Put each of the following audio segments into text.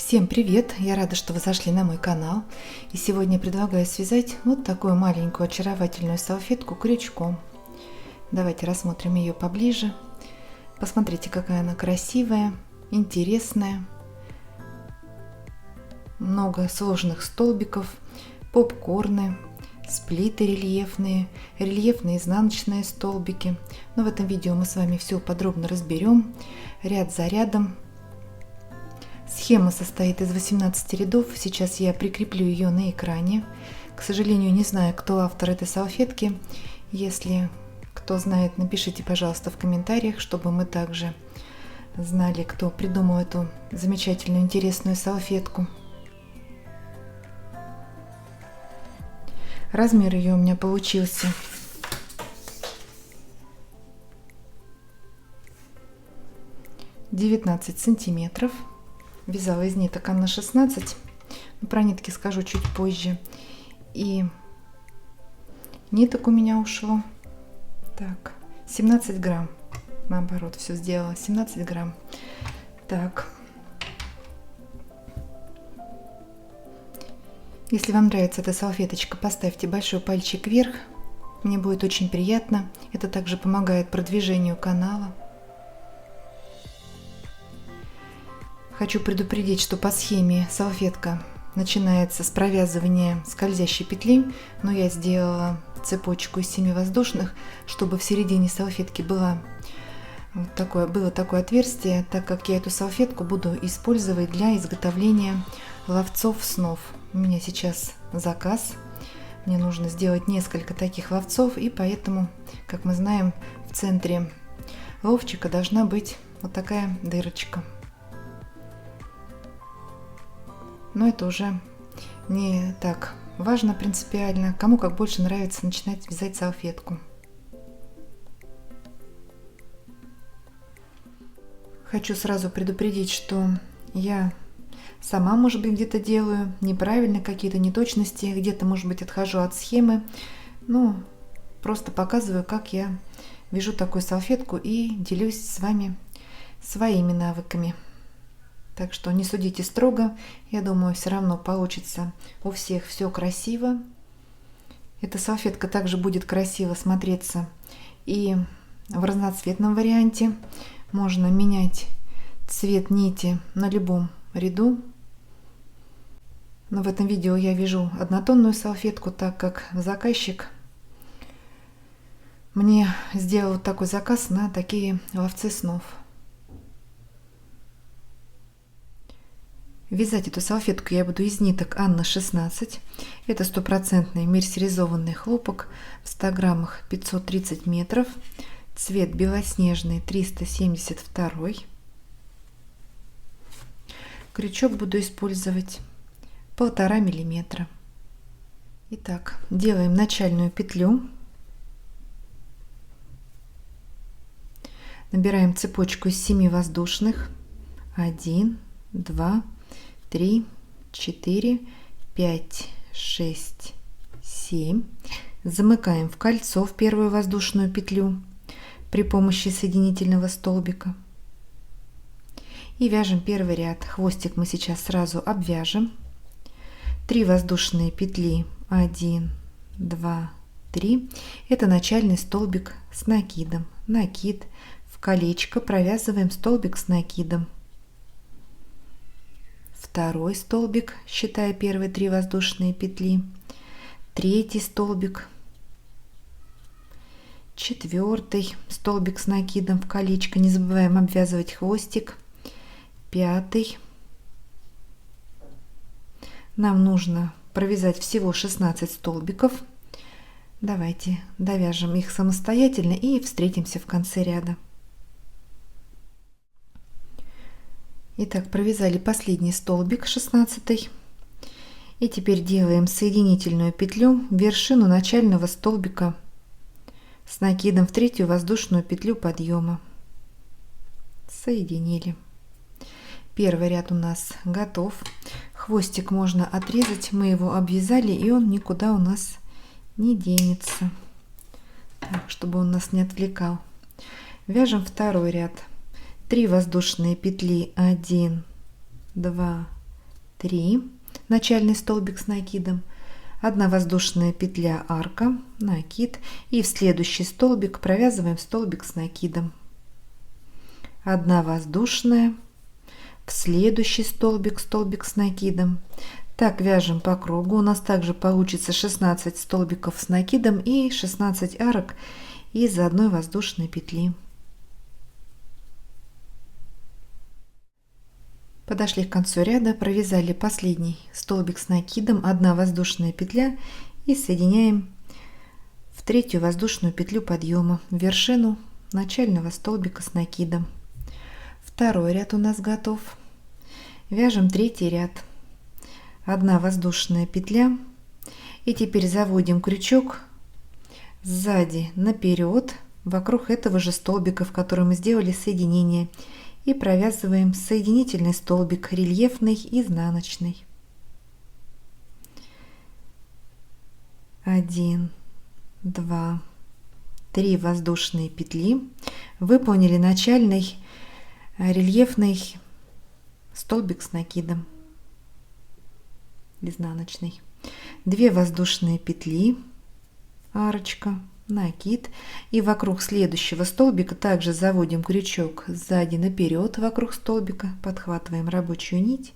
Всем привет! Я рада, что вы зашли на мой канал. И сегодня предлагаю связать вот такую маленькую очаровательную салфетку крючком. Давайте рассмотрим ее поближе. Посмотрите, какая она красивая, интересная. Много сложных столбиков, попкорны, сплиты рельефные, рельефные изнаночные столбики. Но в этом видео мы с вами все подробно разберем, ряд за рядом. Схема состоит из 18 рядов, сейчас я прикреплю ее на экране. К сожалению, не знаю, кто автор этой салфетки. Если кто знает, напишите, пожалуйста, в комментариях, чтобы мы также знали, кто придумал эту замечательную, интересную салфетку. Размер ее у меня получился 19 сантиметров. Вязала из ниток Анна 16, но про нитки скажу чуть позже. И ниток у меня ушло, так, 17 грамм, наоборот, все сделала, 17 грамм. Так, если вам нравится эта салфеточка, поставьте большой пальчик вверх, мне будет очень приятно, это также помогает продвижению канала. Хочу предупредить, что по схеме салфетка начинается с провязывания скользящей петли, но я сделала цепочку из 7 воздушных, чтобы в середине салфетки было такое отверстие, так как я эту салфетку буду использовать для изготовления ловцов снов. У меня сейчас заказ, мне нужно сделать несколько таких ловцов, и поэтому, как мы знаем, в центре ловчика должна быть вот такая дырочка. Но это уже не так важно принципиально. Кому как больше нравится начинать вязать салфетку. Хочу сразу предупредить, что я сама, может быть, где-то делаю неправильно, какие-то неточности, где-то, может быть, отхожу от схемы. Ну, просто показываю, как я вяжу такую салфетку и делюсь с вами своими навыками. Так что не судите строго, я думаю, все равно получится у всех все красиво. Эта салфетка также будет красиво смотреться и в разноцветном варианте. Можно менять цвет нити на любом ряду. Но в этом видео я вяжу однотонную салфетку, так как заказчик мне сделал вот такой заказ на такие ловцы снов. Вязать эту салфетку я буду из ниток Анна 16. Это стопроцентный мерсеризованный хлопок в 100 граммах 530 метров. Цвет белоснежный 372. Крючок буду использовать 1,5 миллиметра. Итак, делаем начальную петлю. Набираем цепочку из 7 воздушных. 1, 2, 3, 4, 5, 6, 7. Замыкаем в кольцо в первую воздушную петлю при помощи соединительного столбика. И вяжем первый ряд. Хвостик мы сейчас сразу обвяжем. 3 воздушные петли. 1, 2, 3. Это начальный столбик с накидом. Накид. В колечко провязываем столбик с накидом. Второй столбик, считая первые 3 воздушные петли, третий столбик, четвертый столбик с накидом в колечко, не забываем обвязывать хвостик, 5. Нам нужно провязать всего 16 столбиков. Давайте довяжем их самостоятельно и встретимся в конце ряда. Итак, провязали последний столбик, 16. И теперь делаем соединительную петлю в вершину начального столбика с накидом в 3-ю воздушную петлю подъема. Соединили. Первый ряд у нас готов. Хвостик можно отрезать, мы его обвязали, и он никуда у нас не денется, так, чтобы он нас не отвлекал. Вяжем второй ряд. 3 воздушные петли, 1, 2, 3, начальный столбик с накидом, 1 воздушная петля, арка, накид, и в следующий столбик провязываем столбик с накидом, 1 воздушная, в следующий столбик столбик с накидом. Так вяжем по кругу. У нас также получится 16 столбиков с накидом и 16 арок из 1 воздушной петли. Подошли к концу ряда, провязали последний столбик с накидом, 1 воздушная петля и соединяем в 3 воздушную петлю подъема в вершину начального столбика с накидом. Второй ряд у нас готов. Вяжем 3-й ряд. 1 воздушная петля. И теперь заводим крючок сзади наперед вокруг этого же столбика, в котором мы сделали соединение. И провязываем соединительный столбик, рельефный, изнаночный. 1, 2, 3 воздушные петли. Выполнили начальный рельефный столбик с накидом, изнаночный. 2 воздушные петли, арочка, накид, и вокруг следующего столбика также заводим крючок сзади наперед вокруг столбика, подхватываем рабочую нить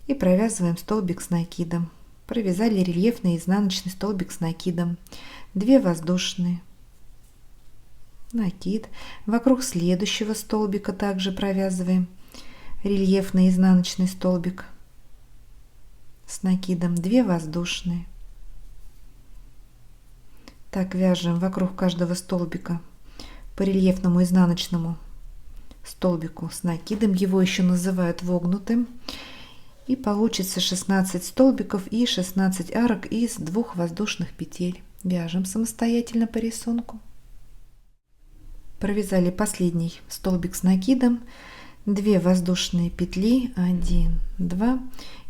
и провязываем столбик с накидом. Провязали рельефный изнаночный столбик с накидом, 2 воздушные, накид, вокруг следующего столбика также провязываем рельефный изнаночный столбик с накидом, 2 воздушные. Так вяжем вокруг каждого столбика по рельефному изнаночному столбику с накидом, его еще называют вогнутым, и получится 16 столбиков и 16 арок из 2 воздушных петель. Вяжем самостоятельно по рисунку. Провязали последний столбик с накидом, 2 воздушные петли, 1, 2,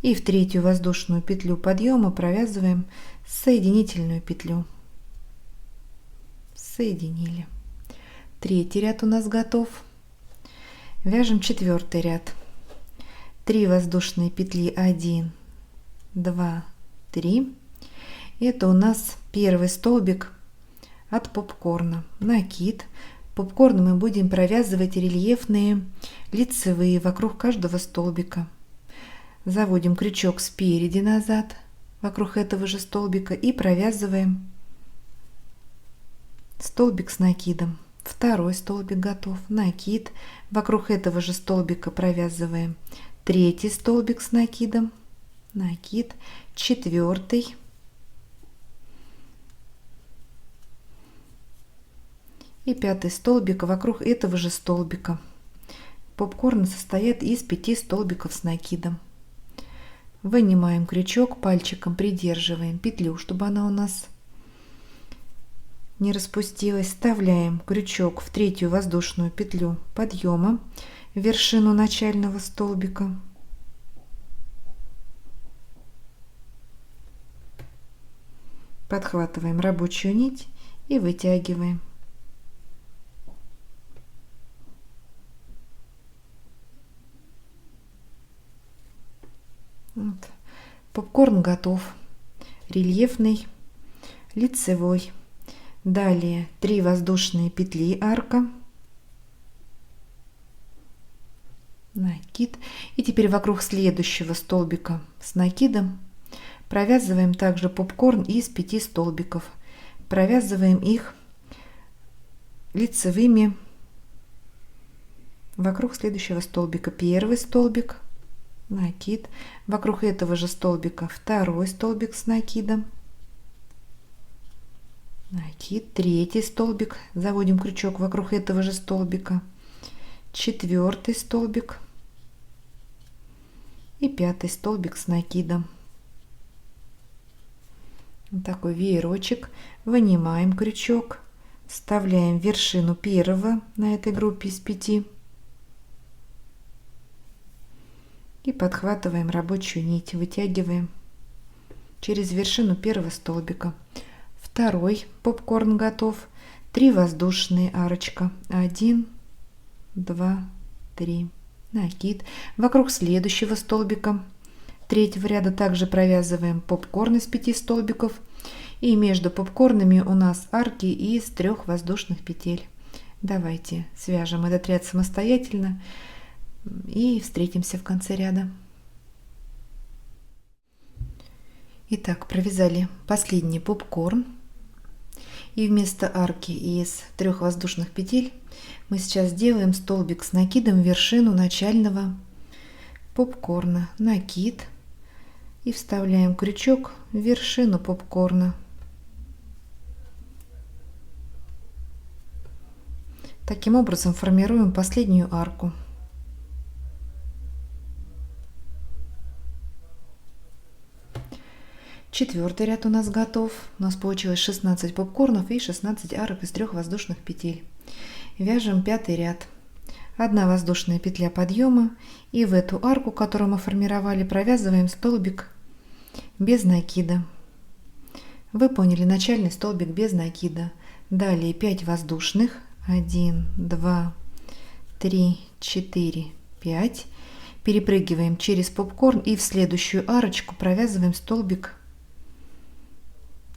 и в 3 воздушную петлю подъема провязываем соединительную петлю. Соединили. 3-й ряд у нас готов. Вяжем 4-й ряд. 3 воздушные петли, 1, 2, 3. Это у нас первый столбик от попкорна. Накид. Попкорн мы будем провязывать рельефные лицевые вокруг каждого столбика. Заводим крючок спереди назад вокруг этого же столбика и провязываем столбик с накидом. Второй столбик готов. Накид. Вокруг этого же столбика провязываем 3-й столбик с накидом. Накид. 4-й. И 5-й столбик вокруг этого же столбика. Попкорн состоит из 5 столбиков с накидом. Вынимаем крючок, пальчиком придерживаем петлю, чтобы она у нас не распустилась. Вставляем крючок в 3-ю воздушную петлю подъема в вершину начального столбика. Подхватываем рабочую нить и вытягиваем. Вот. Попкорн готов. Рельефный, лицевой. Далее 3 воздушные петли, арка, накид. И теперь вокруг следующего столбика с накидом провязываем также попкорн из 5 столбиков. Провязываем их лицевыми вокруг следующего столбика. Первый столбик, накид. Вокруг этого же столбика 2-й столбик с накидом. Накид. 3-й столбик. Заводим крючок вокруг этого же столбика. 4-й столбик. И 5-й столбик с накидом. Вот такой веерочек. Вынимаем крючок. Вставляем вершину первого на этой группе из 5. И подхватываем рабочую нить, вытягиваем через вершину первого столбика. 2-й попкорн готов. 3 воздушные, арочка. 1, 2, 3. накид. Вокруг следующего столбика третьего ряда также провязываем попкорн из 5 столбиков. И между попкорнами у нас арки из 3 воздушных петель. Давайте свяжем этот ряд самостоятельно и встретимся в конце ряда. Итак, провязали последний попкорн. И вместо арки из 3 воздушных петель мы сейчас делаем столбик с накидом в вершину начального попкорна. Накид. И вставляем крючок в вершину попкорна. Таким образом формируем последнюю арку. Четвертый ряд у нас готов. У нас получилось 16 попкорнов и 16 арок из 3 воздушных петель. Вяжем 5-й ряд. 1 воздушная петля подъема, и в эту арку, которую мы формировали, провязываем столбик без накида. Вы поняли, начальный столбик без накида. Далее 5 воздушных. 1, 2, 3, 4, 5. Перепрыгиваем через попкорн и в следующую арочку провязываем столбик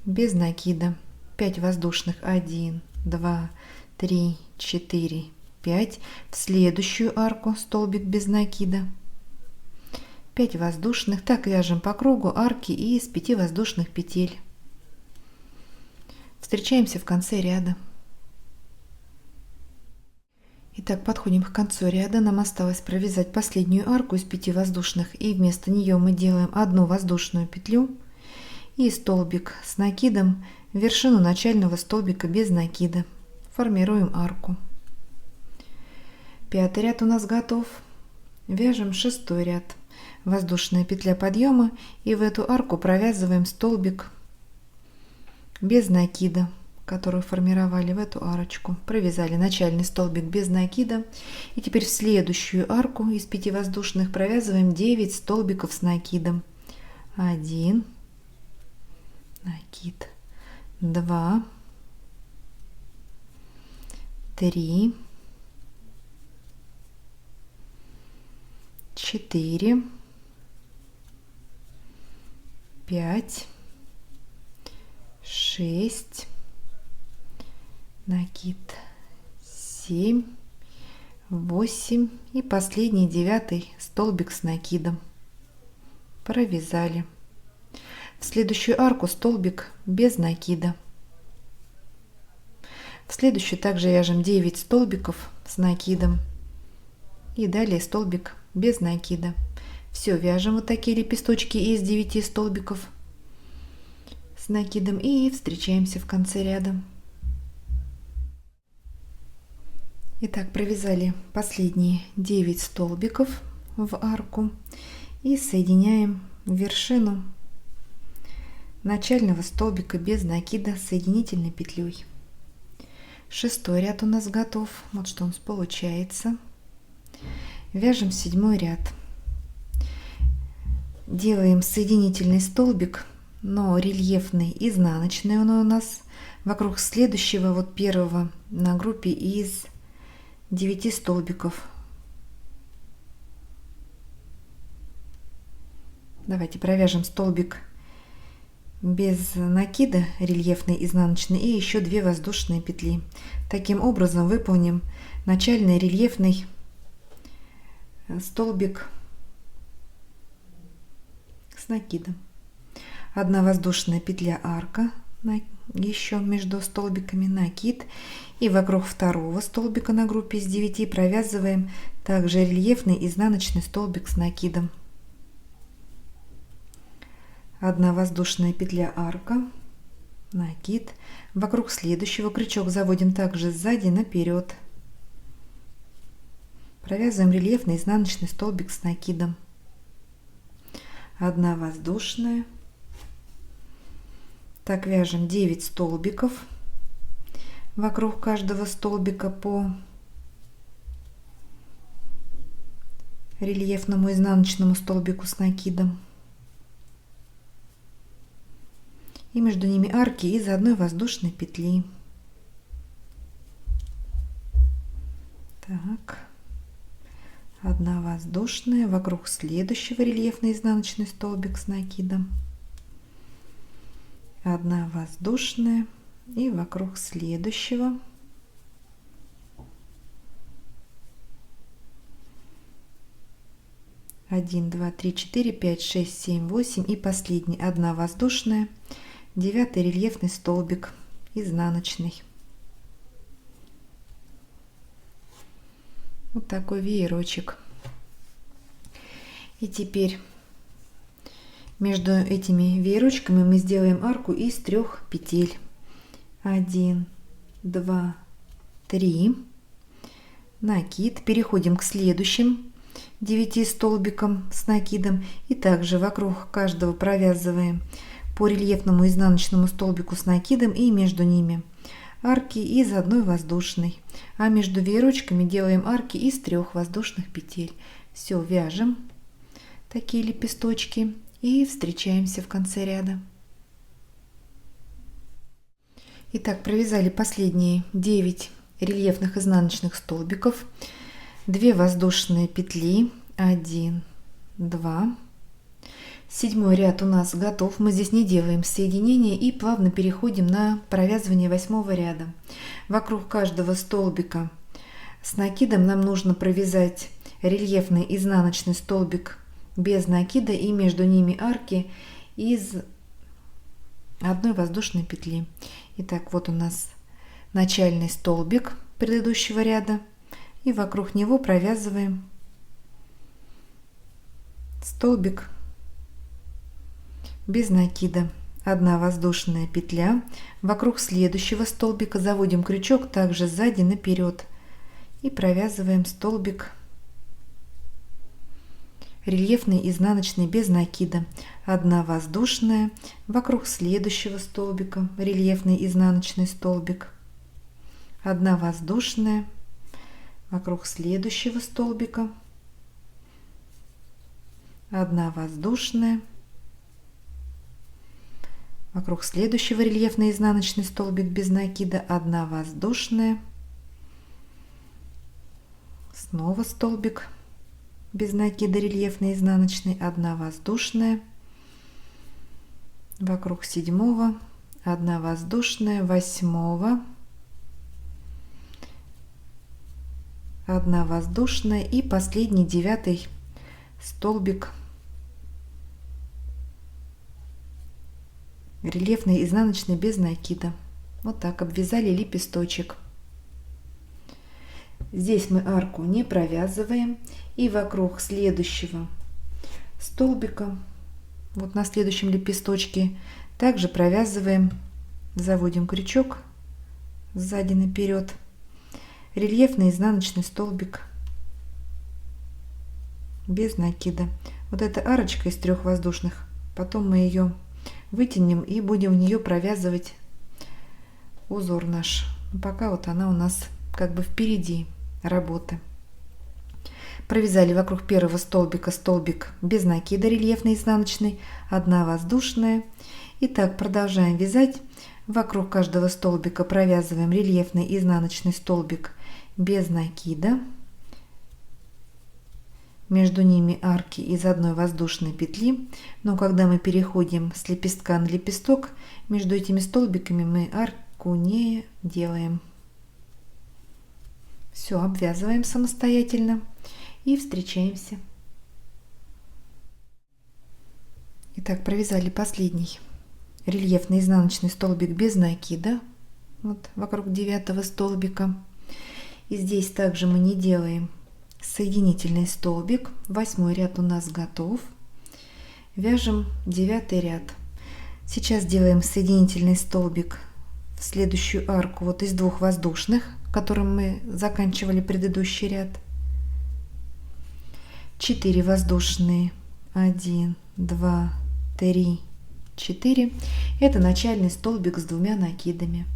без накида. 5 воздушных. 1, 2, 3, 4, 5. В следующую арку столбик без накида. 5 воздушных. Так вяжем по кругу арки из 5 воздушных петель. Встречаемся в конце ряда. Итак, подходим к концу ряда. Нам осталось провязать последнюю арку из 5 воздушных, и вместо нее мы делаем 1 воздушную петлю и столбик с накидом в вершину начального столбика без накида. Формируем арку. 5-й ряд у нас готов. Вяжем 6-й ряд. Воздушная петля подъема, и в эту арку провязываем столбик без накида, которую формировали в эту арочку. Провязали начальный столбик без накида. И теперь в следующую арку из 5 воздушных провязываем 9 столбиков с накидом. 1 накид, 2, 3, 4, 5, 6, накид, 7, 8 и последний 9 столбик с накидом. Провязали. В следующую арку столбик без накида. В следующую также вяжем 9 столбиков с накидом. И далее столбик без накида. Все, вяжем вот такие лепесточки из 9 столбиков с накидом и встречаемся в конце ряда. Итак, провязали последние 9 столбиков в арку и соединяем вершину начального столбика без накида соединительной петлей. 6-й ряд у нас готов. Вот что у нас получается. Вяжем 7-й ряд. Делаем соединительный столбик, но рельефный, изнаночный он у нас вокруг следующего, вот первого на группе из 9 столбиков. Давайте провяжем столбик без накида, рельефный, изнаночный, и еще 2 воздушные петли. Таким образом выполним начальный рельефный столбик с накидом. 1 воздушная петля арка еще между столбиками, накид, и вокруг второго столбика на группе из 9 провязываем также рельефный изнаночный столбик с накидом. 1 воздушная петля арка, накид, вокруг следующего крючок заводим также сзади наперед, провязываем рельефный изнаночный столбик с накидом. 1 воздушная. Так вяжем 9 столбиков вокруг каждого столбика по рельефному изнаночному столбику с накидом. И между ними арки из 1 воздушной петли. Так, 1 1 воздушная, вокруг следующего рельефный изнаночный столбик с накидом, 1 воздушная и вокруг следующего 1, 2, 3, 4, 5, 6, 7, 8 и последний 1 воздушная, 9 рельефный столбик изнаночный. Вот такой веерочек. И теперь между этими веерочками мы сделаем арку из 3 петель. 1, 2, 3. Накид. Переходим к следующим 9 столбикам с накидом. И также вокруг каждого провязываем по рельефному изнаночному столбику с накидом и между ними арки из 1 воздушной, а между веерочками делаем арки из 3 воздушных петель. Все, вяжем такие лепесточки и встречаемся в конце ряда. Итак, провязали последние 9 рельефных изнаночных столбиков, 2 воздушные петли, 1, 2. 7 ряд у нас готов. Мы здесь не делаем соединения и плавно переходим на провязывание 8 ряда. Вокруг каждого столбика с накидом нам нужно провязать рельефный изнаночный столбик без накида и между ними арки из 1 воздушной петли. Итак, вот у нас начальный столбик предыдущего ряда, и вокруг него провязываем столбик без накида, 1 воздушная петля, вокруг следующего столбика заводим крючок также сзади наперед и провязываем столбик рельефный изнаночный без накида, 1 воздушная, вокруг следующего столбика рельефный изнаночный столбик, 1 воздушная, вокруг следующего столбика 1 воздушная, вокруг следующего рельефный изнаночный столбик без накида, 1 воздушная, снова столбик без накида рельефный изнаночный, 1 воздушная, вокруг 7, 1 воздушная, 8, 1 воздушная и последний 9 столбик рельефный изнаночный без накида. Вот так обвязали лепесточек. Здесь мы арку не провязываем, и вокруг следующего столбика, вот на следующем лепесточке, также провязываем, заводим крючок сзади наперед, рельефный изнаночный столбик без накида. Вот эта арочка из 3 воздушных, потом мы ее вытянем и будем в нее провязывать узор наш. Пока вот она у нас как бы впереди работы. Провязали вокруг первого столбика столбик без накида рельефный изнаночный, 1 воздушная. И так продолжаем вязать. Вокруг каждого столбика провязываем рельефный изнаночный столбик без накида, между ними арки из 1 воздушной петли. Но когда мы переходим с лепестка на лепесток, между этими столбиками мы арку не делаем. Все, обвязываем самостоятельно и встречаемся. Итак, провязали последний рельефный изнаночный столбик без накида, вот вокруг 9 столбика. И здесь также мы не делаем соединительный столбик. 8 ряд у нас готов. Вяжем 9 ряд. Сейчас делаем соединительный столбик в следующую арку вот из 2 воздушных, которым мы заканчивали предыдущий ряд. 4 воздушные, 1, 2, 3, 4. Это начальный столбик с 2 накидами.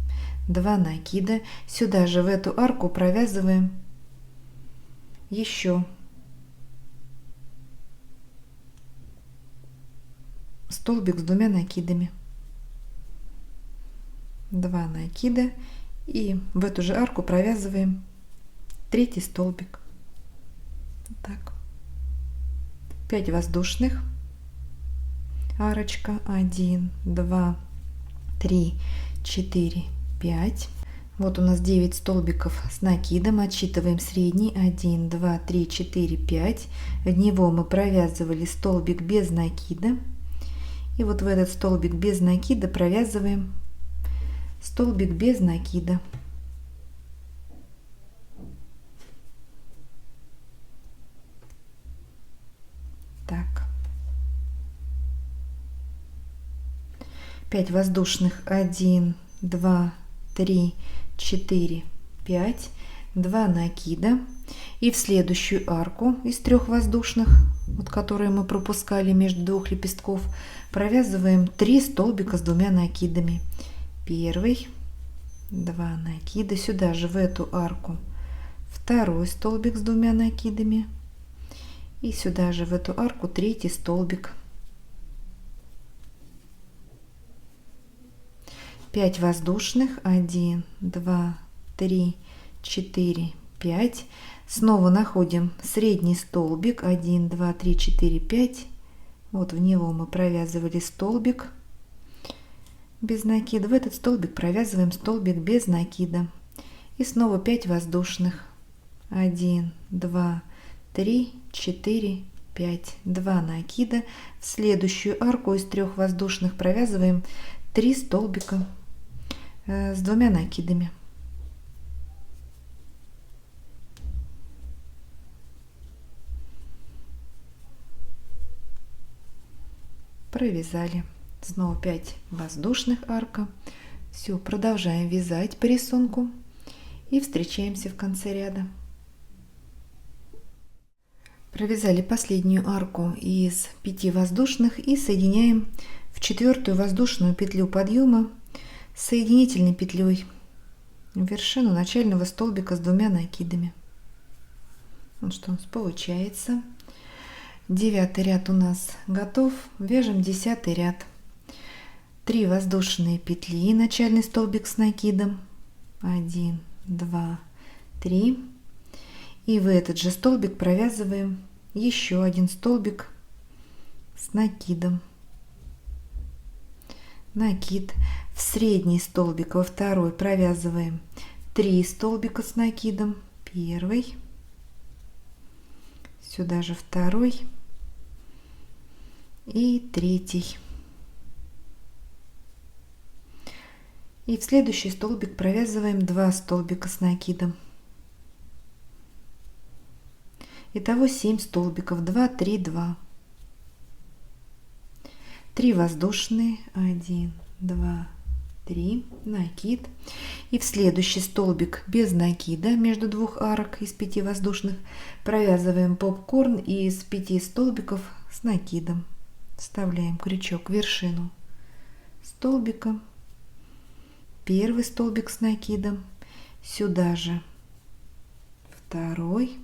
2 накида. Сюда же в эту арку провязываем еще столбик с 2 накидами. 2 накида. И в эту же арку провязываем 3 столбик. Так. 5 воздушных, арочка, 1, 2, 3, 4, 5. Вот у нас 9 столбиков с накидом, отсчитываем средний, 1, 2, 3, 4, 5. В него мы провязывали столбик без накида. И вот в этот столбик без накида провязываем столбик без накида. Так. 5 воздушных, 1, 2, 3, 4, 5, 2 накида. И в следующую арку из 3 воздушных, вот которые мы пропускали между двух лепестков, провязываем 3 столбика с 2 накидами. Первый, 2 накида, сюда же в эту арку второй столбик с 2 накидами, и сюда же в эту арку третий столбик. 5 воздушных, 1, 2, 3, 4, 5. Снова находим средний столбик, 1, 2, 3, 4, 5. Вот в него мы провязывали столбик без накида. В этот столбик провязываем столбик без накида. И снова 5 воздушных, 1, 2, 3, 4, 5, 2 накида. В следующую арку из 3 воздушных провязываем 3 столбика с 2 накидами. Провязали. Снова 5 воздушных арка. Все, продолжаем вязать по рисунку и встречаемся в конце ряда. Провязали последнюю арку из 5 воздушных и соединяем в 4-ю воздушную петлю подъема соединительной петлей в вершину начального столбика с 2 накидами. Вот что у нас получается. 9-й ряд у нас готов. Вяжем 10-й ряд. 3 воздушные петли, начальный столбик с накидом, 1, 2, 3. И в этот же столбик провязываем еще один столбик с накидом. Накид. В средний столбик, во второй провязываем 3 столбика с накидом. Первый, сюда же второй и третий. И в следующий столбик провязываем 2 столбика с накидом. Итого 7 столбиков, 2, 3, 2. 3 воздушные, 1, 2, 3, накид. И в следующий столбик без накида между двух арок из 5 воздушных провязываем попкорн из 5 столбиков с накидом. Вставляем крючок в вершину столбика. Первый столбик с накидом, сюда же второй,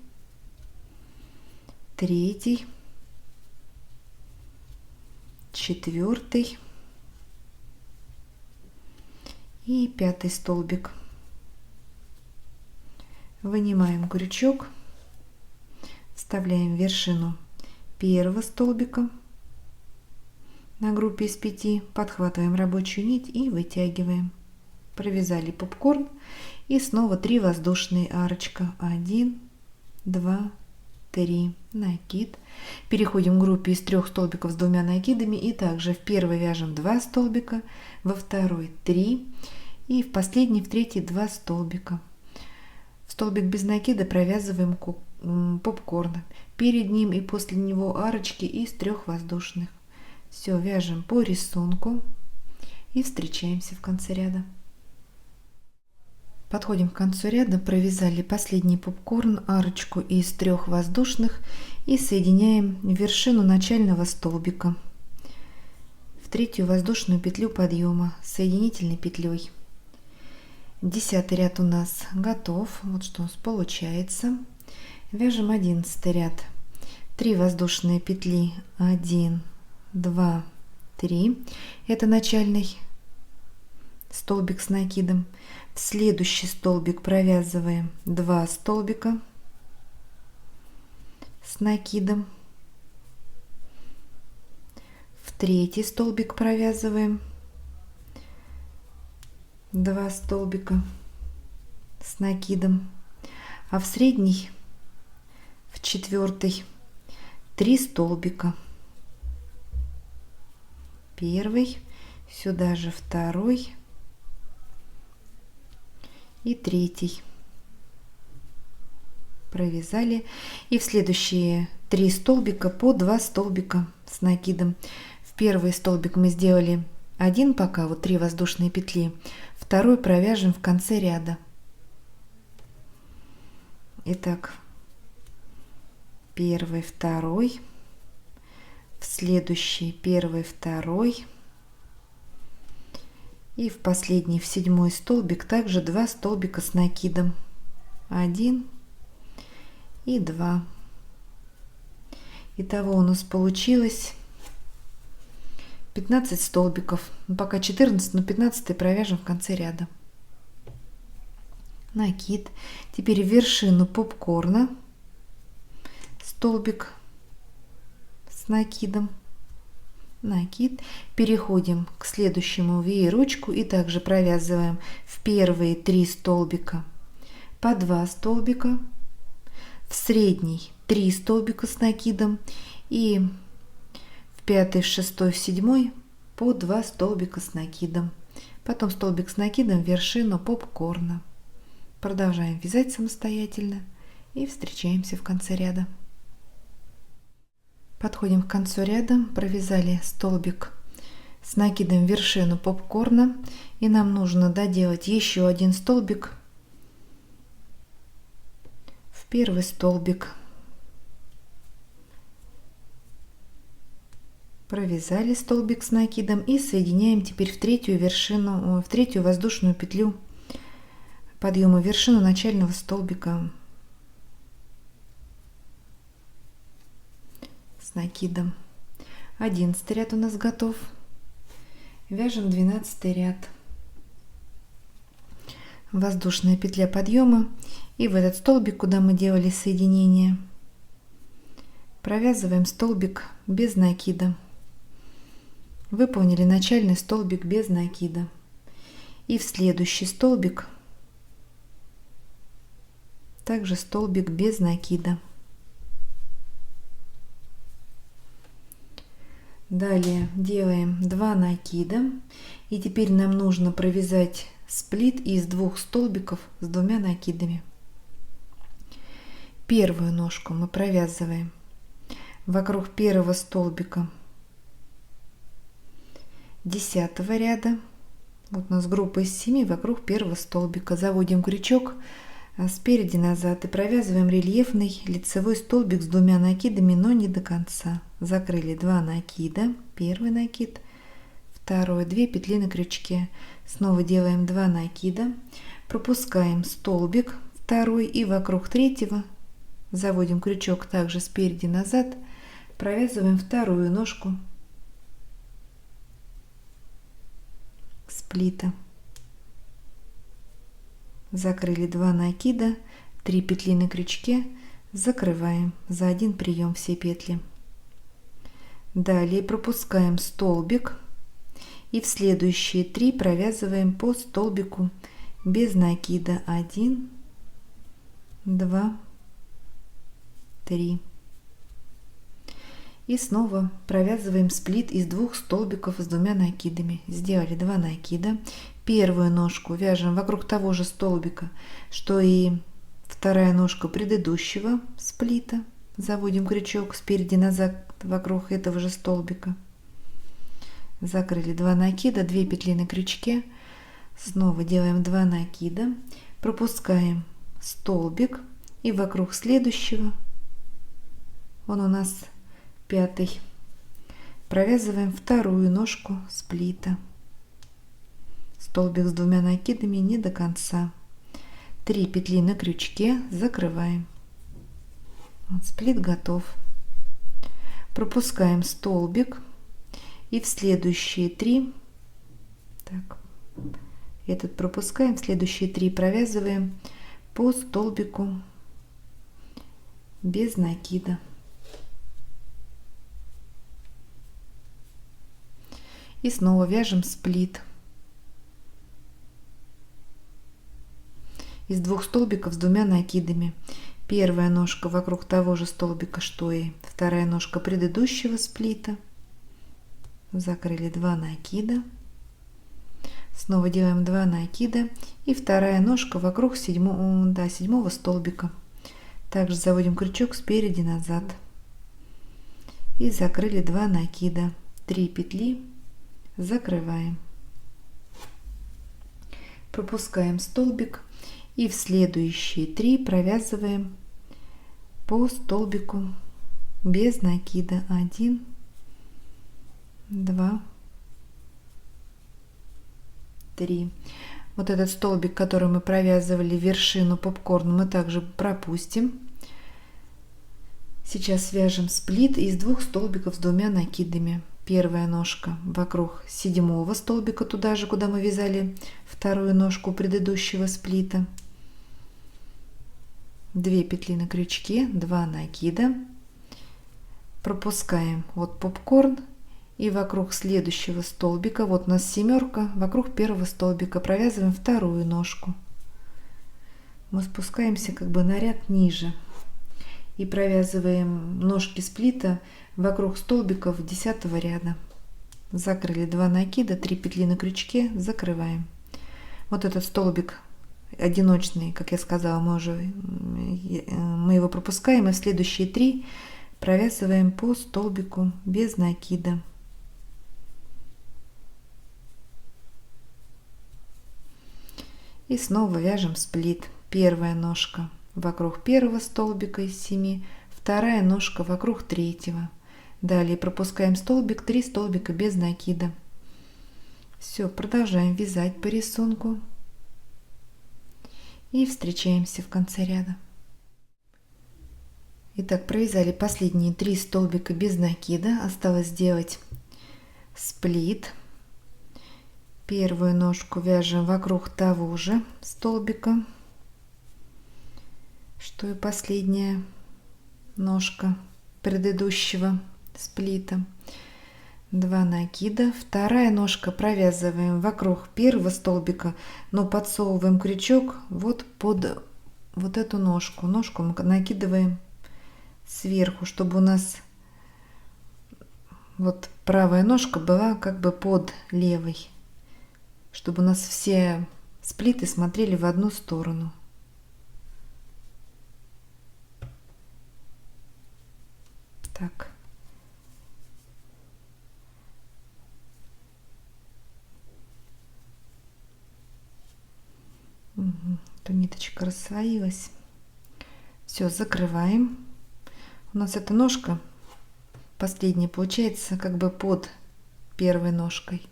третий, четвертый и 5-й столбик. Вынимаем крючок, вставляем в вершину первого столбика на группе из 5, подхватываем рабочую нить и вытягиваем. Провязали попкорн и снова 3 воздушные арочка, 1, 2, 3, накид. Переходим к группе из 3 столбиков с 2 накидами и также в первый вяжем 2 столбика, во второй 3 и в последний, в третий 2 столбика. В столбик без накида провязываем попкорн, перед ним и после него арочки из 3 воздушных. Все, вяжем по рисунку и встречаемся в конце ряда. Подходим к концу ряда, провязали последний попкорн, арочку из 3 воздушных и соединяем вершину начального столбика в 3-ю воздушную петлю подъема соединительной петлей. 10-й ряд у нас готов. Вот что у нас получается. Вяжем 11-й ряд. 3 воздушные петли, 1, 2, 3. Это начальный столбик с накидом. В следующий столбик провязываем 2 столбика с накидом. В третий столбик провязываем 2 столбика с накидом, а в средний, в четвертый, 3 столбика. Первый, сюда же второй и третий. Провязали, и в следующие 3 столбика по 2 столбика с накидом. В первый столбик мы сделали 1 пока, вот 3 воздушные петли, второй провяжем в конце ряда. Итак, первый, второй, в следующий первый, второй, и в последний, в 7-й столбик также 2 столбика с накидом, 1 и 2. Итого у нас получилось 15 столбиков. Пока 14, но 15 провяжем в конце ряда. Накид. Теперь в вершину попкорна столбик с накидом. Накид. Переходим к следующему веерочку и также провязываем в первые 3 столбика по 2 столбика, в средний 3 столбика с накидом и в 5, 6, 7 по 2 столбика с накидом. Потом столбик с накидом в вершину попкорна. Продолжаем вязать самостоятельно и встречаемся в конце ряда. Подходим к концу ряда, провязали столбик с накидом в вершину попкорна, и нам нужно доделать еще 1 столбик в первый столбик. Провязали столбик с накидом и соединяем теперь в третью вершину, в третью воздушную петлю подъема, вершину начального столбика с накидом. 11 ряд у нас готов. Вяжем 12 ряд. Воздушная петля подъема, и в этот столбик, куда мы делали соединение, провязываем столбик без накида. Выполнили начальный столбик без накида, и в следующий столбик также столбик без накида. Далее делаем 2 накида, и теперь нам нужно провязать сплит из 2 столбиков с 2 накидами. Первую ножку мы провязываем вокруг первого столбика 10 ряда. Вот у нас группа из 7 вокруг первого столбика. Заводим крючок спереди назад и провязываем рельефный лицевой столбик с 2 накидами, но не до конца. Закрыли 2 накида, первый накид, второй, 2 петли на крючке. Снова делаем 2 накида, пропускаем столбик второй и вокруг третьего заводим крючок также спереди назад, провязываем вторую ножку сплита. Закрыли 2 накида, 3 петли на крючке, закрываем за один прием все петли. Далее пропускаем столбик и в следующие 3 провязываем по столбику без накида. 1, 2, 3. И снова провязываем сплит из 2 столбиков с 2 накидами. Сделали 2 накида. Первую ножку вяжем вокруг того же столбика, что и вторая ножка предыдущего сплита. Заводим крючок спереди назад вокруг этого же столбика. Закрыли 2 накида, 2 петли на крючке. Снова делаем 2 накида, пропускаем столбик и вокруг следующего, он у нас 5, провязываем вторую ножку сплита. Столбик с 2 накидами не до конца. 3 петли на крючке, закрываем. Вот, сплит готов. Пропускаем столбик и в следующие 3, так, этот пропускаем, в следующие 3 провязываем по столбику без накида. И снова вяжем сплит. Из 2 столбиков с 2 накидами. Первая ножка вокруг того же столбика, что и вторая ножка предыдущего сплита. Закрыли 2 накида. Снова делаем 2 накида. И вторая ножка вокруг седьмого столбика. Также заводим крючок спереди назад. И закрыли 2 накида. 3 петли. Закрываем. Пропускаем столбик. И в следующие 3 провязываем по столбику без накида. 1, 2, 3. Вот этот столбик, который мы провязывали вершину попкорн, мы также пропустим. Сейчас свяжем сплит из 2 столбиков с 2 накидами. Первая ножка вокруг 7 столбика, туда же, куда мы вязали вторую ножку предыдущего сплита. 2 петли на крючке, 2 накида. Пропускаем вот попкорн. И вокруг следующего столбика, вот у нас 7, вокруг первого столбика провязываем вторую ножку. Мы спускаемся как бы на ряд ниже. И провязываем ножки сплита вокруг столбиков 10 ряда. Закрыли 2 накида, 3 петли на крючке, закрываем. Вот этот столбик одиночный, как я сказала, мы его пропускаем, и в следующие 3 провязываем по столбику без накида. И снова вяжем сплит. Первая ножка вокруг первого столбика из 7, вторая ножка вокруг третьего. Далее пропускаем столбик, 3 столбика без накида. Все, продолжаем вязать по рисунку. И встречаемся в конце ряда. Итак, провязали последние 3 столбика без накида. Осталось сделать сплит. Первую ножку вяжем вокруг того же столбика, что и последняя ножка предыдущего сплита. 2 накида. Вторая ножка провязываем вокруг первого столбика, но подсовываем крючок вот под вот эту ножку. Ножку мы накидываем сверху, чтобы у нас вот правая ножка была как бы под левой, чтобы у нас все сплиты смотрели в одну сторону. Так. То ниточка рассвоилась. Все, закрываем. У нас эта ножка последняя получается как бы под первой ножкой.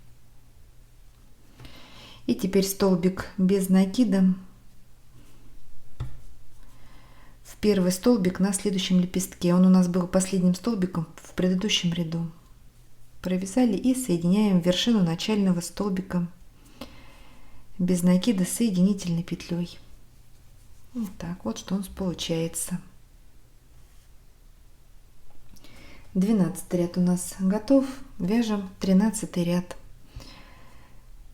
И теперь столбик без накида в первый столбик на следующем лепестке. Он у нас был последним столбиком в предыдущем ряду. Провязали и соединяем вершину начального столбика без накида соединительной петлей. Вот так вот, что у нас получается. 12 ряд у нас готов. Вяжем 13 ряд.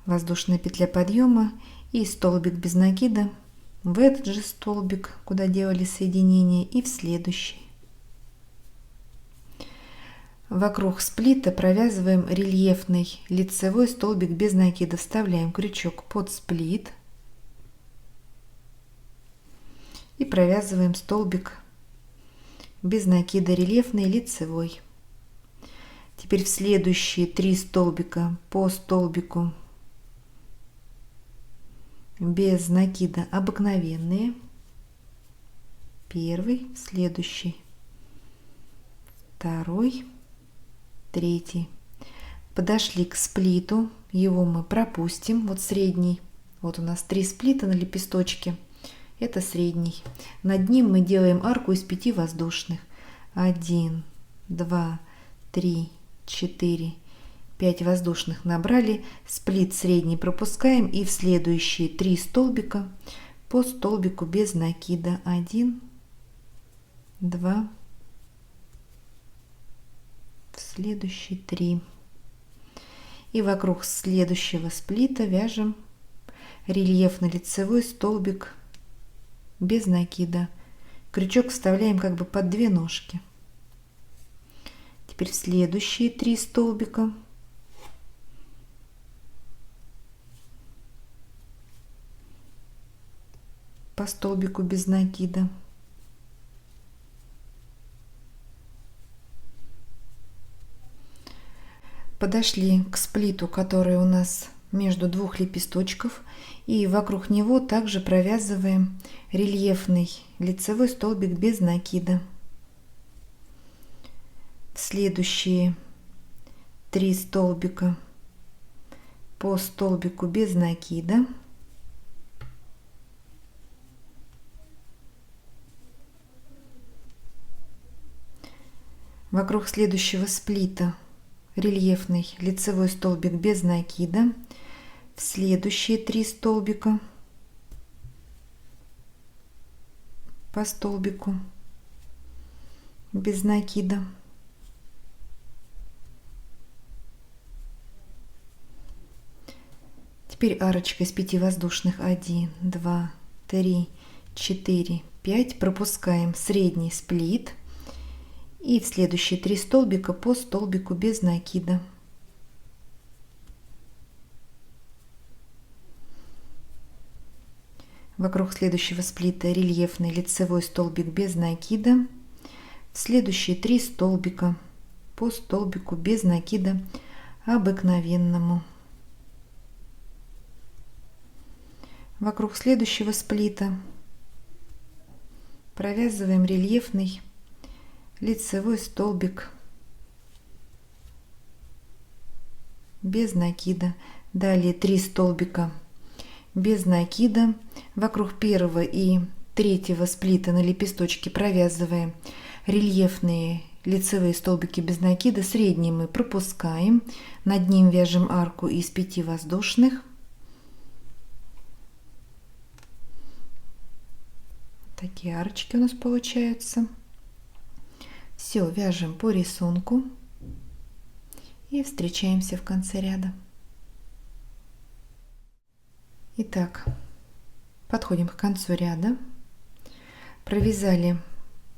Воздушная петля подъема и столбик без накида в этот же столбик, куда делали соединение, и в следующий. Вокруг сплита провязываем рельефный лицевой столбик без накида. Вставляем крючок под сплит и провязываем столбик без накида рельефный лицевой. Теперь в следующие 3 столбика по столбику без накида обыкновенные. Первый, следующий, второй, третий. Подошли к сплиту, его мы пропустим. Вот средний, вот у нас 3 сплита на лепесточке, это средний. Над ним мы делаем арку из 5 воздушных. 1, 2, 3, 4, 5 воздушных набрали, сплит средний пропускаем, и в следующие 3 столбика по столбику без накида. 1, 2, в следующие 3. И вокруг следующего сплита вяжем рельефно-лицевой столбик без накида. Крючок вставляем как бы под две ножки. Теперь в следующие 3 столбика по столбику без накида. Подошли к сплиту, который у нас между двух лепесточков, и вокруг него также провязываем рельефный лицевой столбик без накида. Следующие 3 столбика по столбику без накида. Вокруг следующего сплита рельефный лицевой столбик без накида. В следующие 3 столбика по столбику без накида. Теперь арочка из 5 воздушных 1, 2, 3, 4, 5 пропускаем средний сплит и в следующие 3 столбика по столбику без накида. Вокруг следующего сплита рельефный лицевой столбик без накида. В следующие 3 столбика по столбику без накида обыкновенному. Вокруг следующего сплита провязываем рельефный лицевой столбик без накида. Далее 3 столбика без накида. Вокруг первого и третьего сплита на лепесточке провязываем рельефные лицевые столбики без накида. Средний мы пропускаем, над ним вяжем арку из 5 воздушных. Такие арочки у нас получаются. Все, вяжем по рисунку и встречаемся в конце ряда. Итак, подходим к концу ряда. Провязали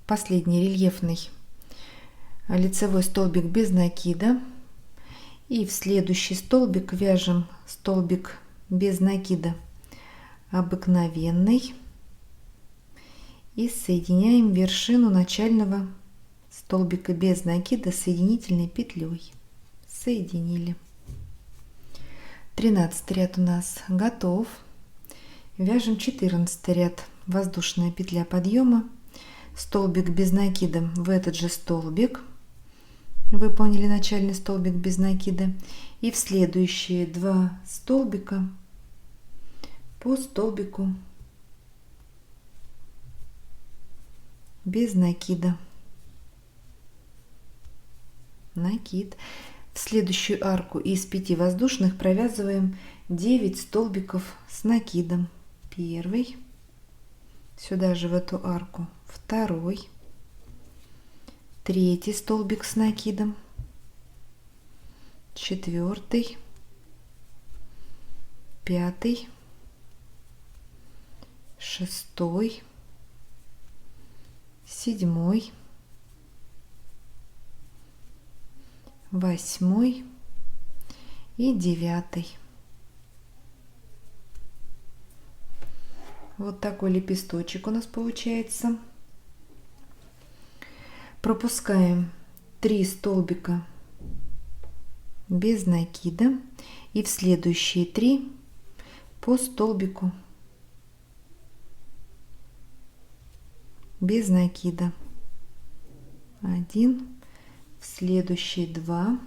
последний рельефный лицевой столбик без накида. И в следующий столбик вяжем столбик без накида обыкновенный. И соединяем вершину начального столбика без накида соединительной петлей. Соединили. 13 ряд у нас готов. Вяжем 14 ряд. Воздушная петля подъема, столбик без накида в этот же столбик. Выполнили начальный столбик без накида. И в следующие 2 столбика по столбику без накида. Накид. В следующую арку из 5 воздушных провязываем 9 столбиков с накидом. Первый, сюда же в эту арку, второй, третий столбик с накидом, четвертый, пятый, шестой, седьмой, восьмой и 9. Вот такой лепесточек у нас получается. Пропускаем 3 столбика без накида и в следующие 3 по столбику без накида. 1, в следующие 2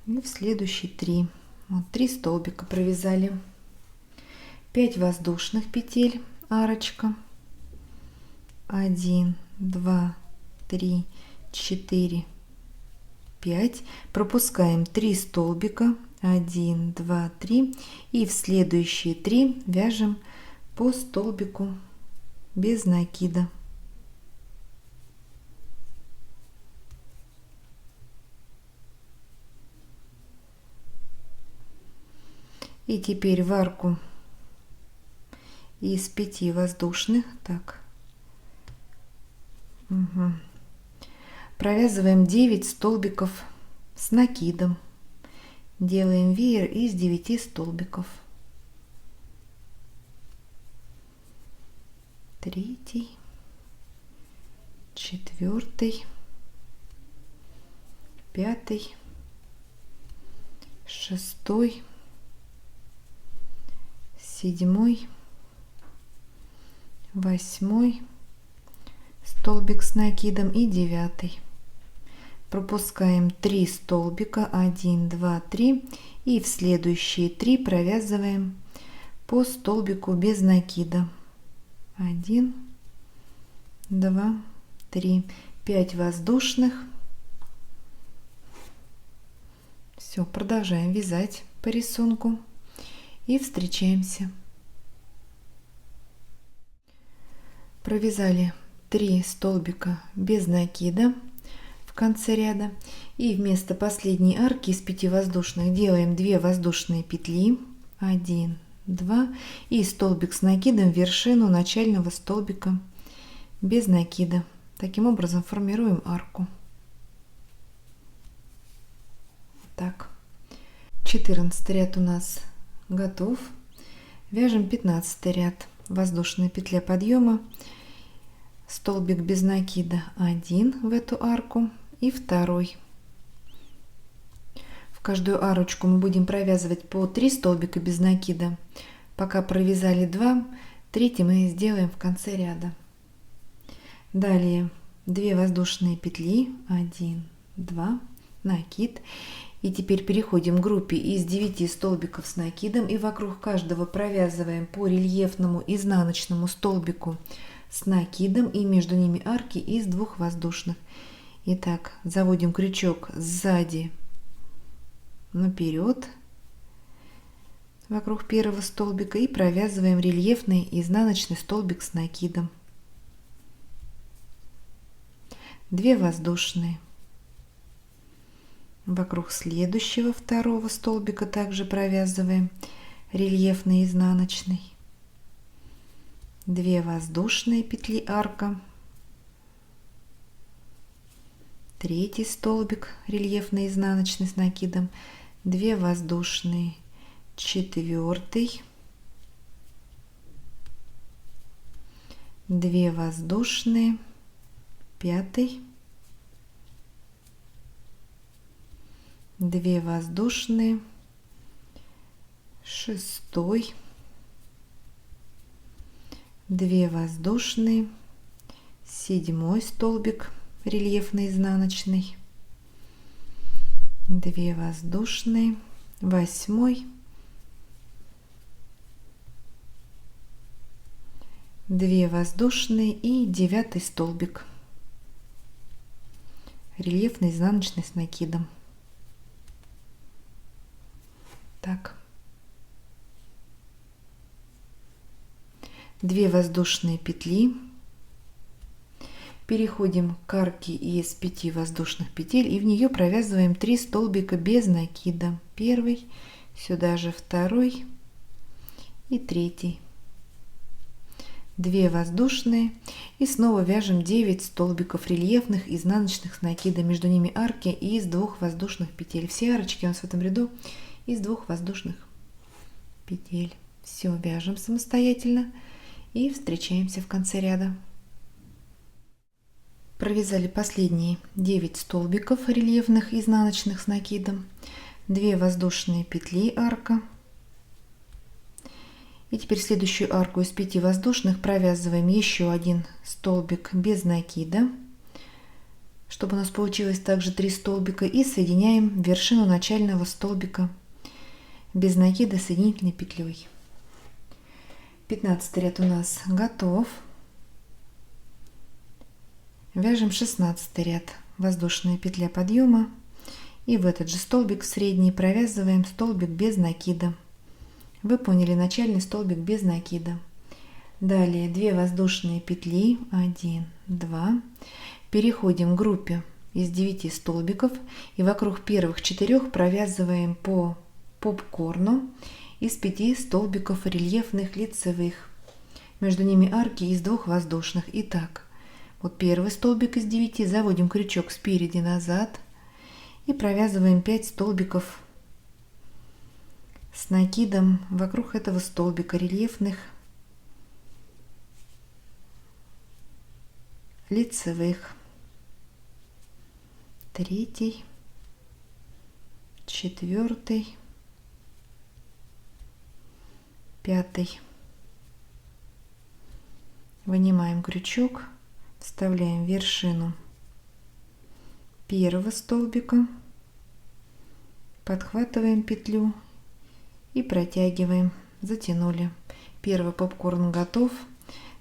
и в следующие 3. Вот 3 столбика провязали. 5 воздушных петель, арочка. 1, 2, 3, 4, 5. Пропускаем 3 столбика. 1, 2, 3. И в следующие 3 вяжем по столбику без накида. И теперь в арку из 5 воздушных, так, провязываем 9 столбиков с накидом. Делаем веер из 9 столбиков. Третий, четвертый, пятый, шестой, седьмой, восьмой столбик с накидом и 9. Пропускаем 3 столбика, 1, 2, 3, и в следующие 3 провязываем по столбику без накида. 1, 2, 3, 5 воздушных. Все, продолжаем вязать по рисунку и встречаемся. Провязали 3 столбика без накида в конце ряда, и вместо последней арки из 5 воздушных делаем 2 воздушные петли, 1, 2, и столбик с накидом в вершину начального столбика без накида. Таким образом формируем арку. Так, 14 ряд у нас готов. Вяжем 15 ряд. Воздушная петля подъема, столбик без накида 1 в эту арку и 2. В каждую арочку мы будем провязывать по 3 столбика без накида. Пока провязали 2, третий мы сделаем в конце ряда. Далее 2 воздушные петли, 1, 2, накид. И теперь переходим к группе из 9 столбиков с накидом и вокруг каждого провязываем по рельефному изнаночному столбику с накидом, и между ними арки из 2 воздушных. Итак, заводим крючок сзади наперед вокруг первого столбика и провязываем рельефный изнаночный столбик с накидом. 2 воздушные. Вокруг следующего второго столбика также провязываем рельефный изнаночный. 2 воздушные петли арка. Третий столбик рельефный изнаночный с накидом. 2 воздушные. Четвертый. 2 воздушные. Пятый. 2 воздушные, 6, 2 воздушные, 7 столбик рельефный изнаночный, 2 воздушные, 8, 2 воздушные и 9 столбик рельефный изнаночный с накидом. Так, 2 воздушные петли, переходим к арке из 5 воздушных петель и в нее провязываем 3 столбика без накида. Первый, сюда же 2 и 3. 2 воздушные и снова вяжем 9 столбиков рельефных изнаночных с накидом, между ними арки из 2 воздушных петель. Все арочки у нас в этом ряду из 2 воздушных петель. Все вяжем самостоятельно и встречаемся в конце ряда. Провязали последние 9 столбиков рельефных изнаночных с накидом, 2 воздушные петли арка. И теперь следующую арку из 5 воздушных провязываем еще 1 столбик без накида, чтобы у нас получилось также 3 столбика, и соединяем вершину начального столбика без накида соединительной петлей. 15 ряд у нас готов. Вяжем 16 ряд. Воздушная петля подъема, и в этот же столбик средний провязываем столбик без накида. Вы поняли, начальный столбик без накида. Далее 2 воздушные петли, 1, 2. Переходим к группе из 9 столбиков и вокруг первых 4 провязываем по попкорну, из 5 столбиков рельефных лицевых. Между ними арки из 2 воздушных. Итак, вот первый столбик из 9, заводим крючок спереди назад и провязываем 5 столбиков с накидом вокруг этого столбика рельефных лицевых. 3, 4, 5. Вынимаем крючок, вставляем вершину первого столбика, подхватываем петлю и протягиваем. Затянули. Первый попкорн готов.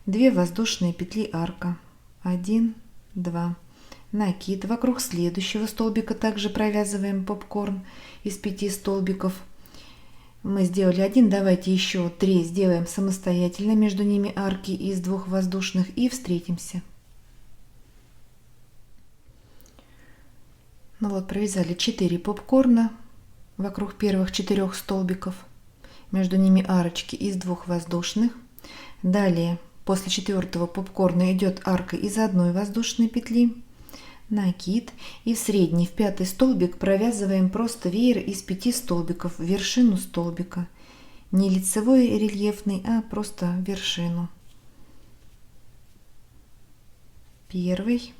2 воздушные петли арка. 1, 2. Накид. Вокруг следующего столбика также провязываем попкорн из 5 столбиков. Мы сделали 1, давайте еще 3 сделаем самостоятельно, между ними арки из 2 воздушных и встретимся. Ну вот, провязали 4 попкорна вокруг первых 4 столбиков, между ними арочки из 2 воздушных. Далее после 4-го попкорна идет арка из 1 воздушной петли, накид, и в средний, в 5-й столбик провязываем просто веер из 5 столбиков в вершину столбика, не лицевой рельефный, а просто вершину. Первый,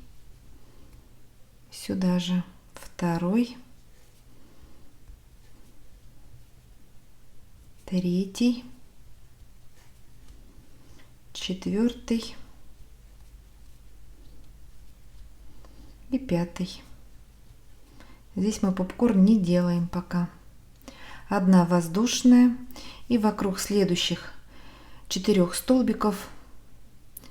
сюда же второй, 3, 4 и 5. Здесь мы попкорн не делаем пока. 1 воздушная, и вокруг следующих 4 столбиков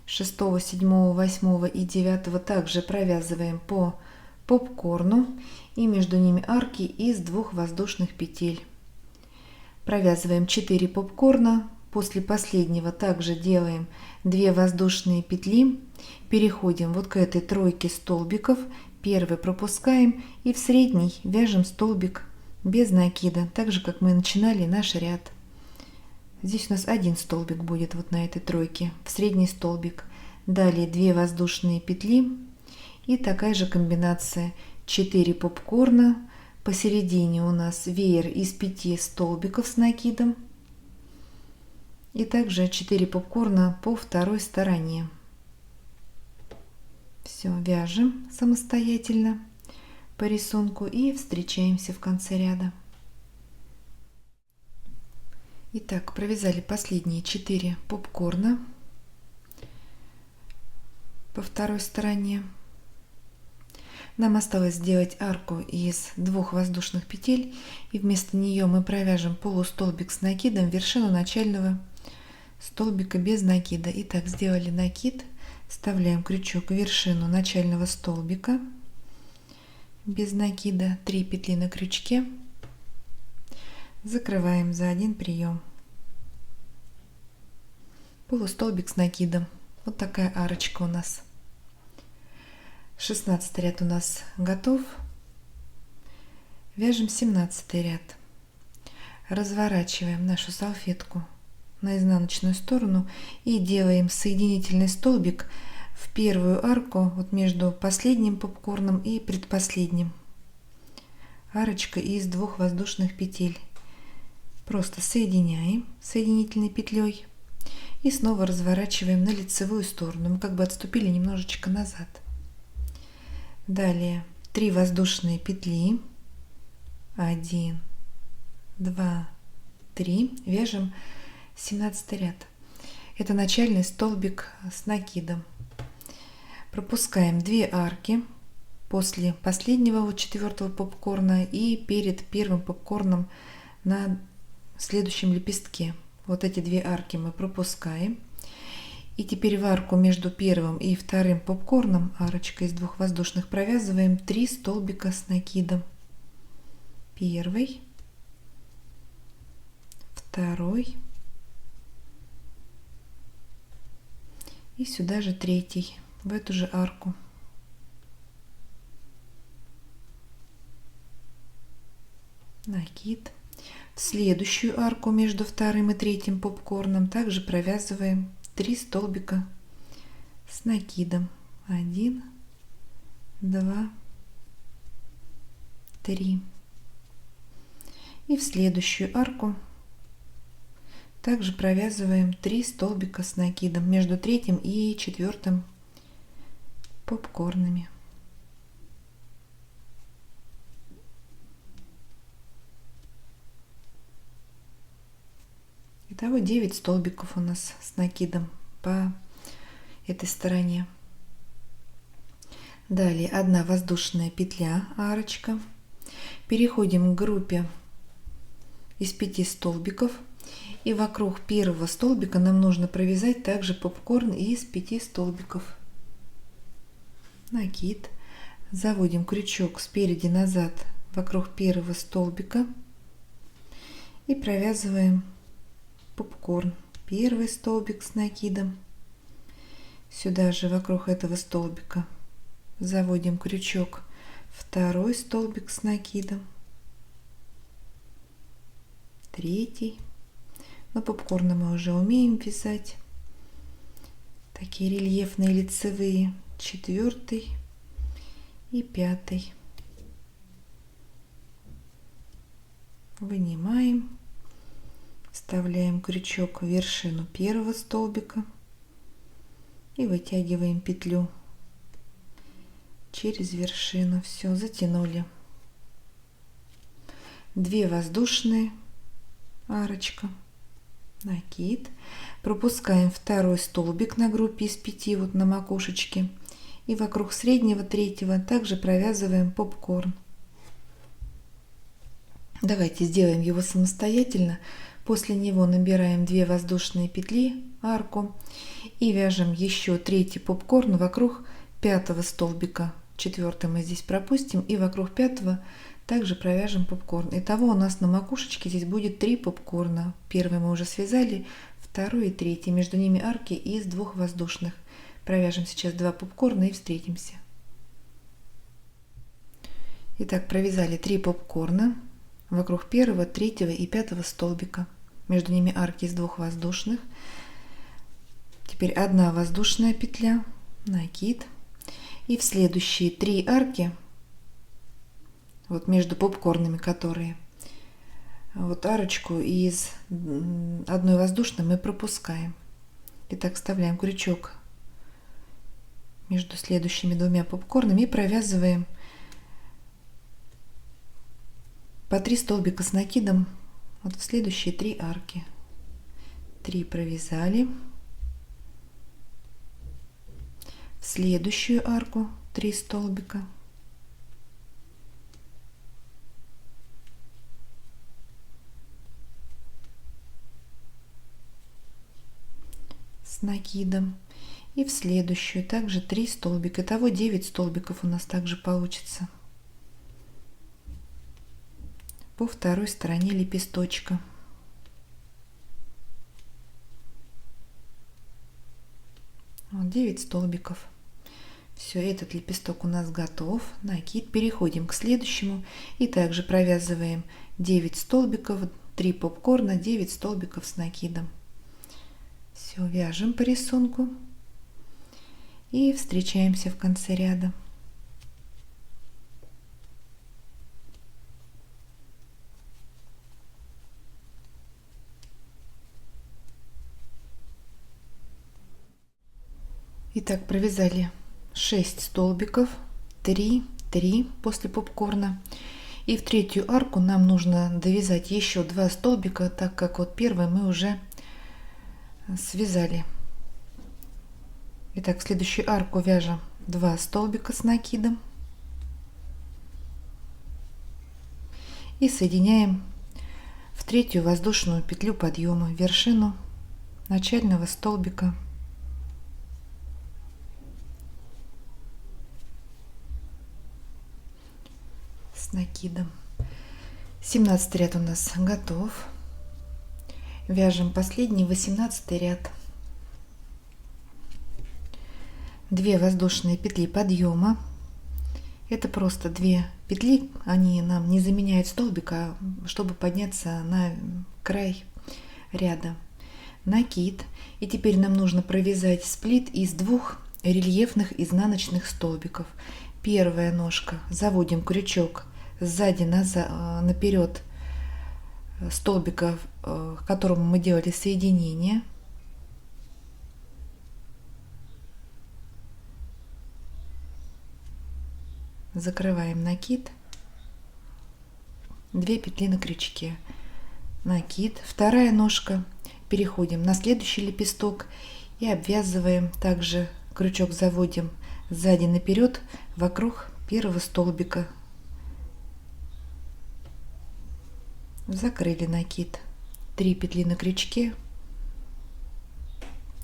6, 7, 8 и 9 также провязываем по попкорну, и между ними арки из 2 воздушных петель. Провязываем 4 попкорна. После последнего также делаем 2 воздушные петли, переходим вот к этой тройке столбиков, первый пропускаем и в средний вяжем столбик без накида, так же как мы начинали наш ряд. Здесь у нас 1 столбик будет вот на этой тройке, в средний столбик. Далее 2 воздушные петли и такая же комбинация: 4 попкорна, посередине у нас веер из 5 столбиков с накидом. И также 4 попкорна по второй стороне. Все, вяжем самостоятельно по рисунку и встречаемся в конце ряда. Итак, провязали последние 4 попкорна по второй стороне. Нам осталось сделать арку из 2 воздушных петель, и вместо нее мы провяжем полустолбик с накидом в вершину начального столбика без накида. Итак, сделали накид, вставляем крючок в вершину начального столбика без накида, 3 петли на крючке, закрываем за 1 прием. Полустолбик с накидом. Вот такая арочка у нас. 16 ряд у нас готов. Вяжем 17 ряд. Разворачиваем нашу салфетку на изнаночную сторону и делаем соединительный столбик в первую арку, вот между последним попкорном и предпоследним. Арочка из 2 воздушных петель. Просто соединяем соединительной петлей и снова разворачиваем на лицевую сторону. Мы как бы отступили немножечко назад. Далее 3 воздушные петли, 1, 2, 3, вяжем 17 ряд. Это начальный столбик с накидом. Пропускаем 2 арки после последнего, вот 4-го попкорна и перед первым попкорном на следующем лепестке. Вот эти 2 арки мы пропускаем. И теперь в арку между первым и вторым попкорном, арочка из 2 воздушных, провязываем 3 столбика с накидом. Первый, второй и сюда же 3, в эту же арку. Накид. В следующую арку между вторым и третьим попкорном также провязываем 3 столбика с накидом. 1, 2, 3. И в следующую арку также провязываем 3 столбика с накидом между третьим и четвертым попкорнами. Итого 9 столбиков у нас с накидом по этой стороне. Далее 1 воздушная петля, арочка. Переходим к группе из 5 столбиков. И вокруг первого столбика нам нужно провязать также попкорн из 5 столбиков. Накид. Заводим крючок спереди назад вокруг первого столбика. И провязываем попкорн. Первый столбик с накидом. Сюда же вокруг этого столбика заводим крючок. Второй столбик с накидом. Третий. Но попкорны мы уже умеем вязать. Такие рельефные лицевые. Четвертый и пятый. Вынимаем. Вставляем крючок в вершину первого столбика и вытягиваем петлю через вершину. Все, затянули. 2 воздушные, арочка, накид. Пропускаем второй столбик на группе из 5 вот на макушечке и вокруг среднего третьего также провязываем попкорн. Давайте сделаем его самостоятельно. После него набираем 2 воздушные петли, арку, и вяжем еще третий попкорн вокруг 5 столбика. 4 мы здесь пропустим, и вокруг 5 также провяжем попкорн. Итого у нас на макушечке здесь будет 3 попкорна. Первый мы уже связали, второй и третий. Между ними арки из 2 воздушных. Провяжем сейчас 2 попкорна и встретимся. Итак, провязали 3 попкорна вокруг 1, 3 и 5 столбика. Между ними арки из 2 воздушных. Теперь 1 воздушная петля, накид. И в следующие 3 арки, вот между попкорнами, которые, вот арочку из 1 воздушной мы пропускаем. Итак, вставляем крючок между следующими 2 попкорнами и провязываем по 3 столбика с накидом вот в следующие 3 арки. 3 провязали. В следующую арку 3 столбика. С накидом. И в следующую также 3 столбика. Итого 9 столбиков у нас также получится по второй стороне лепесточка. Вот 9 столбиков. Все, этот лепесток у нас готов. Накид. Переходим к следующему и также провязываем 9 столбиков, 3 попкорна, 9 столбиков с накидом. Все, вяжем по рисунку и встречаемся в конце ряда. Итак, провязали 6 столбиков, 3 после попкорна. И в третью арку нам нужно довязать еще 2 столбика, так как вот первый мы уже связали. Итак, в следующую арку вяжем 2 столбика с накидом и соединяем в третью воздушную петлю подъема вершину начального столбика. С накидом. 17 ряд у нас готов. Вяжем последний 18 ряд. 2 воздушные петли подъема, Это просто 2 петли, они нам не заменяют столбик, а чтобы подняться на край ряда. Накид. И теперь нам нужно провязать сплит из 2 рельефных изнаночных столбиков. Первая ножка. Заводим крючок сзади наперед столбика, к которому мы делали соединение. Закрываем накид, 2 петли на крючке, накид, вторая ножка, переходим на следующий лепесток и обвязываем, также крючок заводим сзади наперед вокруг первого столбика, закрыли накид, 3 петли на крючке,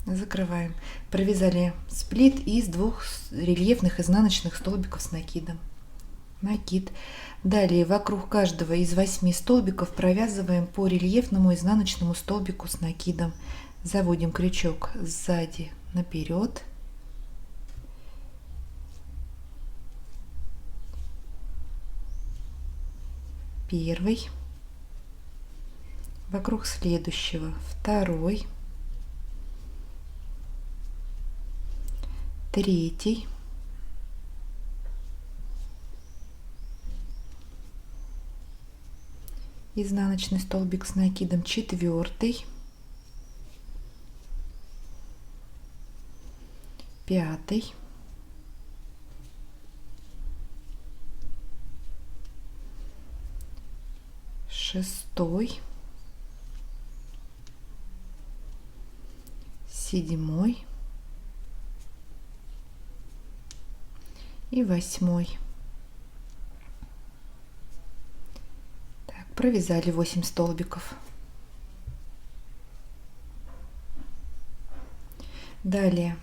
закрываем, провязали сплит из 2 рельефных изнаночных столбиков с накидом. Накид. Далее вокруг каждого из 8 столбиков провязываем по рельефному изнаночному столбику с накидом. Заводим крючок сзади наперед, первый, вокруг следующего второй, третий, изнаночный столбик с накидом, четвертый, пятый, шестой, седьмой и 8. Так, провязали 8 столбиков. Далее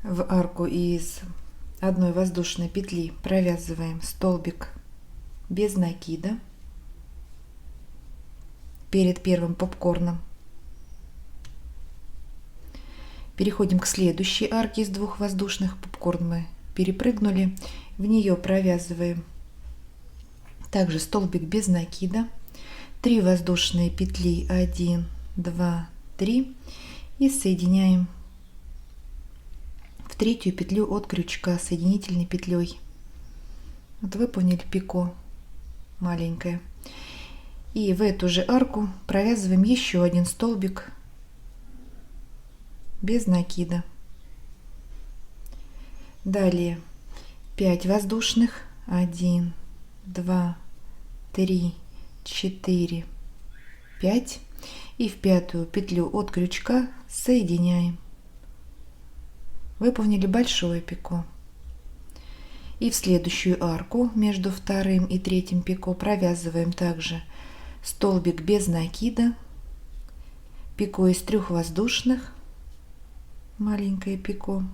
в арку из одной воздушной петли провязываем столбик без накида перед первым попкорном. Переходим к следующей арке из 2 воздушных. Попкорн мы перепрыгнули, в нее провязываем также столбик без накида, 3 воздушные петли, 1, 2, 3 и соединяем в 3-ю петлю от крючка соединительной петлей. Вот выполнили пико маленькое, и в эту же арку провязываем еще 1 столбик без накида. Далее 5 воздушных, 1, 2, 3, 4, 5 и в 5-ю петлю от крючка соединяем. Выполнили большое пико. И в следующую арку между 2-м и 3-м пико провязываем также столбик без накида, пико из 3 воздушных, маленькое пико,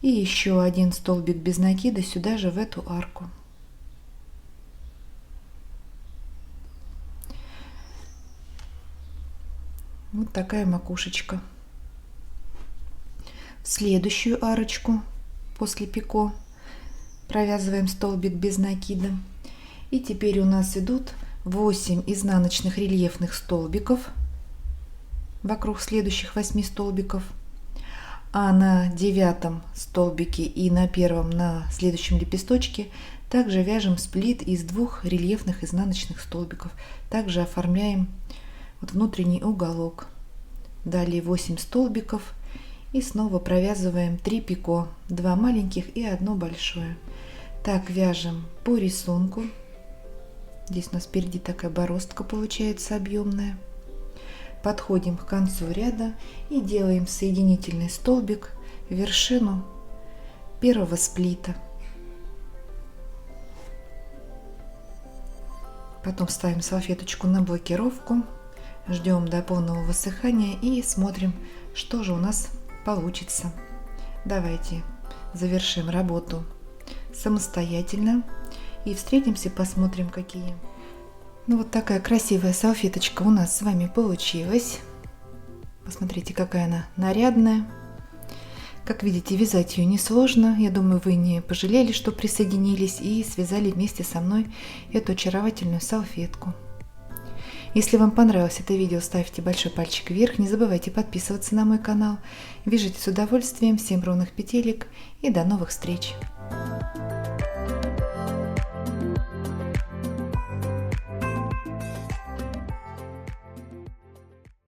и еще 1 столбик без накида сюда же в эту арку. Вот такая макушечка. В следующую арочку после пико провязываем столбик без накида, и теперь у нас идут 8 изнаночных рельефных столбиков вокруг следующих 8 столбиков, а на 9-м столбике и на 1-м на следующем лепесточке также вяжем сплит из 2 рельефных изнаночных столбиков, также оформляем вот внутренний уголок. Далее 8 столбиков и снова провязываем 3 пико, 2 маленьких и 1 большое. Так вяжем по рисунку. Здесь у нас впереди такая бороздка получается объемная. Подходим к концу ряда и делаем соединительный столбик в вершину первого сплита. Потом ставим салфеточку на блокировку, ждем до полного высыхания и смотрим, что же у нас получится. Давайте завершим работу самостоятельно и встретимся, посмотрим, какие. Ну вот такая красивая салфеточка у нас с вами получилась. Посмотрите, какая она нарядная. Как видите, вязать ее несложно. Я думаю, вы не пожалели, что присоединились и связали вместе со мной эту очаровательную салфетку. Если вам понравилось это видео, ставьте большой пальчик вверх. Не забывайте подписываться на мой канал. Вяжите с удовольствием. Всем ровных петелек и до новых встреч!